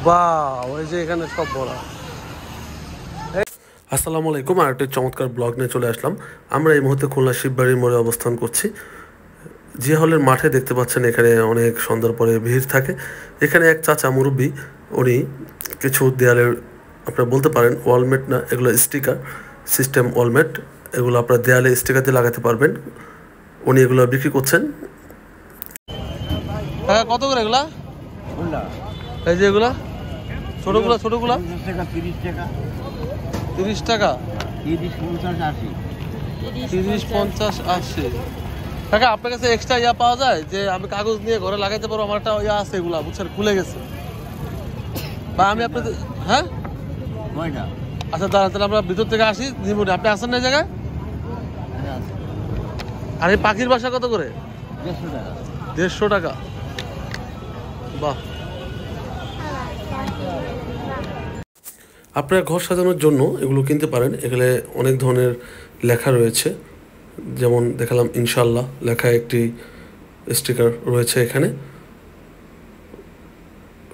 বাহ, ওই যে এখানে সব বড়। আসসালামু আলাইকুম, আর একটা চমৎকার ব্লগ নিয়ে চলে আসলাম। আমরা এই মুহূর্তে খুলনা শিববাড়ির মোড়ে অবস্থান করছি। যে হলের মাঠে দেখতে পাচ্ছেন এখানে অনেক সন্ধ্যার পরে ভিড় থাকে। এখানে এক চাচা মুরব্বী, উনি কিছু দেয়ালের, আপনারা বলতে পারেন ওয়ালমেট না, এগুলো স্টিকার সিস্টেম ওয়ালমেট, এগুলো আপনার দেয়ালে স্টিকার দিয়ে লাগাতে পারবেন। উনি এগুলো বিক্রি করছেন। হ্যাঁ, কত করে এগুলা? এই যে এগুলা ছোটগুলা 30 টাকা, 30-50-80 টাকা। আপনার কাছে এক্সট্রা ইয়া পাওয়া যায় যে আমি কাগজ নিয়ে ঘরে লাগাইতে পারবো? আমার একটা ইয়া আছে, এগুলা বুঝছেন, খুলে গেছে। বা আমি আপনাদের, হ্যাঁ আচ্ছা দাঁড়ান, তাহলে আমরা ভিতর থেকে আসি। জীবনে আপনি আসেন না এই জায়গায়? আর এই পাখির বাসা কত করে? 150 টাকা। বাহ। আপনার ঘর সাজানোর জন্য এগুলো কিনতে পারেন। এখানে অনেক ধরনের লেখা রয়েছে, যেমন দেখালাম ইনশাল্লাহ লেখা একটি স্টিকার রয়েছে এখানে।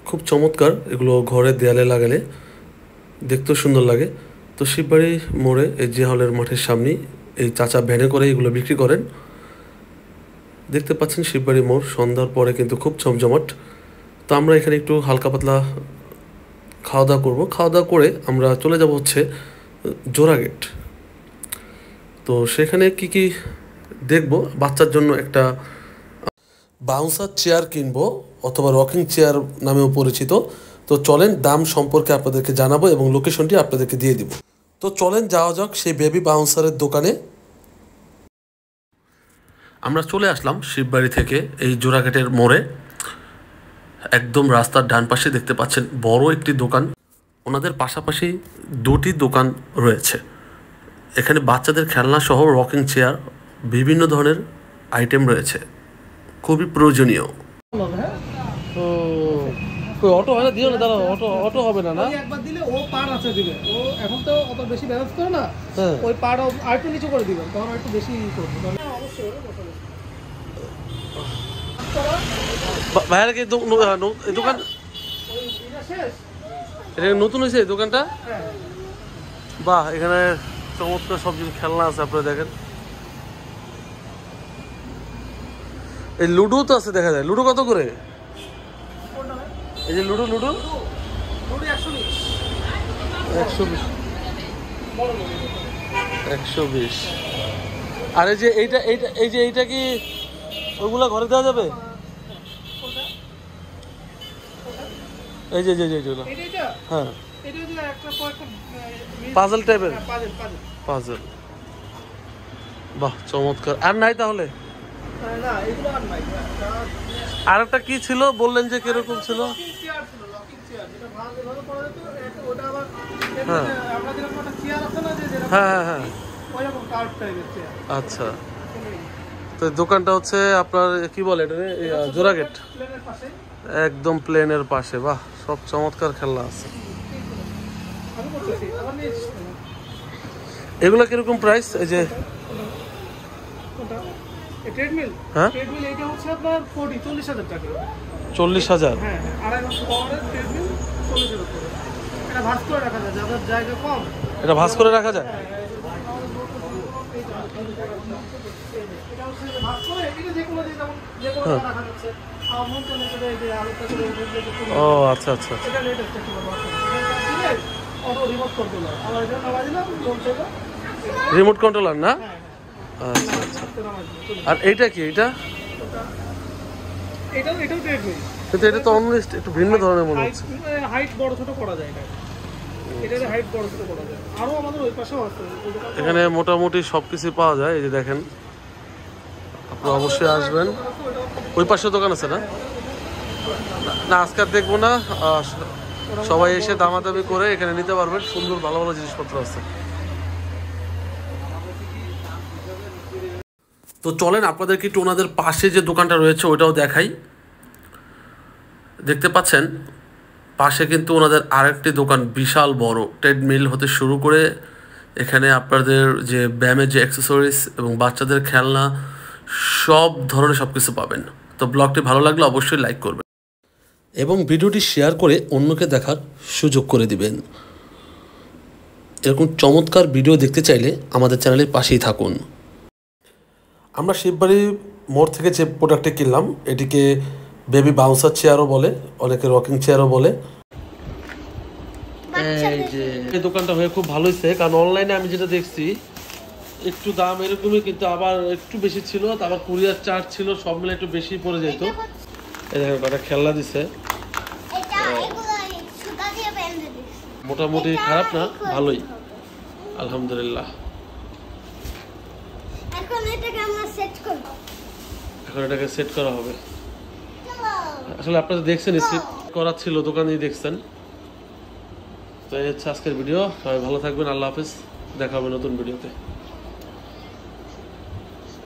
খুব চমৎকার, এগুলো ঘরে দেয়ালে লাগালে দেখতেও সুন্দর লাগে। তো শিববাড়ি মোড়ে এই যে হলের মাঠের সামনেই এই চাচা ভ্যানে করে এগুলো বিক্রি করেন। দেখতে পাচ্ছেন শিববাড়ি মোড় সন্ধ্যার পরে কিন্তু খুব জমজমাট। তো আমরা এখানে একটু হালকা পাতলা খাওয়া দাওয়া করবো। খাওয়া দাওয়া করে আমরা চলে যাব হচ্ছে জোড়াগেট। তো সেখানে কি কি দেখবো, বাচ্চার জন্য একটা বাউন্সার চেয়ার কিনবো, অথবা রকিং চেয়ার নামেও পরিচিত। তো চলেন দাম সম্পর্কে আপনাদেরকে জানাবো এবং লোকেশনটি আপনাদেরকে দিয়ে দিব। তো চলেন যাওয়া যাক সেই বেবি বাউন্সারের দোকানে। আমরা চলে আসলাম শিববাড়ি থেকে এই জোড়াঘাটের মোড়ে। একদম রাস্তার ডান পাশে দেখতে পাচ্ছেন বড় একটি দোকান। ওনাদের পাশাপাশি দুটি দোকান রয়েছে। এখানে বাচ্চাদের খেলনা সহ রকিং চেয়ার, বিভিন্ন ধরনের আইটেম রয়েছে, খুবই প্রয়োজনীয়। তো অটো হয় না, দিও না, দাঁড়াও, অটো হবে না? না, একবার দিলে ও পার আছে দিবে, ও এখন তো অত বেশি ব্যালেন্স করে না, ওই পার আরেকটু নিচু করে দিবেন, তখন একটু বেশি করবে। ভাইয়ার কি দোকান এটা নতুন হয়েছে এই দোকানটা? বাহ, এখানে চমৎকার সব কিছু খেলনা আছে, আপনারা দেখেন। এই লুডো তো আছে, দেখা যায়। লুডো কত করে? এই যে লুডো 120। আর এই যে এইটা কি ওইগুলা ঘরে দেওয়া যাবে? এই যে হ্যাঁ, পাজল টাইপের পাজল। বাহ, চমৎকার। আর নাই তাহলে? আর একটা কি ছিল বললেন যে কিরকম ছিল? হ্যাঁ হ্যাঁ হ্যাঁ, আচ্ছা। তো দোকানটা হচ্ছে আপনার কি বলে এটা, জোড়াগেট, একদম প্লেনের পাশে। বাহ, সব চমৎকার খেলনা আছে। এগুলা কিরকম প্রাইস? এই যে ট্রেডমিল, হ্যাঁ, ট্রেডমিল এইটা হচ্ছে আপনার 40,000 টাকা। 40,000? হ্যাঁ, 2.5 পাওয়ারের ট্রেডমিল 40,000 টাকা। এটা ভাঁজ করে রাখা যায়, যাদের জায়গা কম এটা ভাঁজ করে রাখা যায়। এটা হচ্ছে ভাঁজ করে, এটা যে কোনো দিন যে কোনো রাখা যাচ্ছে। আমার মন চলে যে এই যে আলোটা করে ও আচ্ছা আচ্ছা, এটা লেটেস্ট একটা ভার্সন। এটা অটো রিমোট কন্ট্রোলার, আবার এটা নামা দিলাম লোন থেকে রিমোট কন্ট্রোলার না? আচ্ছা আচ্ছা। আর এইটা কি? এটাও ট্রেডমিল, কিন্তু এটা তো অন্য একটু ভিন্ন ধরনের মনে হচ্ছে। হাইট বড় ছোট করা যায় এটা হাইট বড় ছোট করা যায়। আরো আমাদের ওই পাশেও আছে, এখানে মোটামুটি সবকিছু পাওয়া যায়। এই যে দেখেন, আপনি অবশ্যই আসবেন। ওই পাশে দোকান আছে না? না, আজকে আর দেখবো না, সবাই এসে দামাদামি করে এখানে নিতে পারবেন। সুন্দর ভালো ভালো জিনিসপত্র আছে। তো চলেন আপনাদেরকে একটু ওনাদের পাশে যে দোকানটা রয়েছে ওইটাও দেখাই। দেখতে পাচ্ছেন পাশে কিন্তু ওনাদের আরেকটি দোকান, বিশাল বড়, ট্রেডমিল হতে শুরু করে এখানে আপনাদের যে ব্যায়ামের যে অ্যাক্সেসরিজ এবং বাচ্চাদের খেলনা, সব ধরনের সব কিছু পাবেন। তো ব্লগটি ভালো লাগলে অবশ্যই লাইক করবেন। এবং ভিডিওটি শেয়ার করে অন্যকে দেখার সুযোগ করে দিবেন। এরকম চমৎকার ভিডিও দেখতে চাইলে আমাদের চ্যানেলের পাশেই থাকুন। আমরা শিববাড়ি মোড় থেকে যে প্রোডাক্টটি কিনলাম এটিকে বেবি বাউন্সার চেয়ারও বলে, অনেকে রকিং চেয়ারও বলে। এই দোকানটা হয়ে খুব ভালো হয়েছে, কারণ অনলাইনে আমি যেটা দেখছি একটু দাম এরকমই, কিন্তু আবার একটু বেশি ছিল, আবার কুরিয়ার চার্জ ছিল, সব মিলে একটু বেশি পড়ে যেত। এই দেখেন কটা খেলনা দিছে, মোটামুটি খারাপ না, ভালোই আলহামদুলিল্লাহ। এখন এটাকে সেট করা হবে। আসলে আপনারা দেখছেন সেট করা ছিল, দোকানেই দেখছেন। তো এই হচ্ছে আজকের ভিডিও। সবাই ভালো থাকবেন, আল্লাহ হাফেজ, দেখা হবে নতুন ভিডিওতে।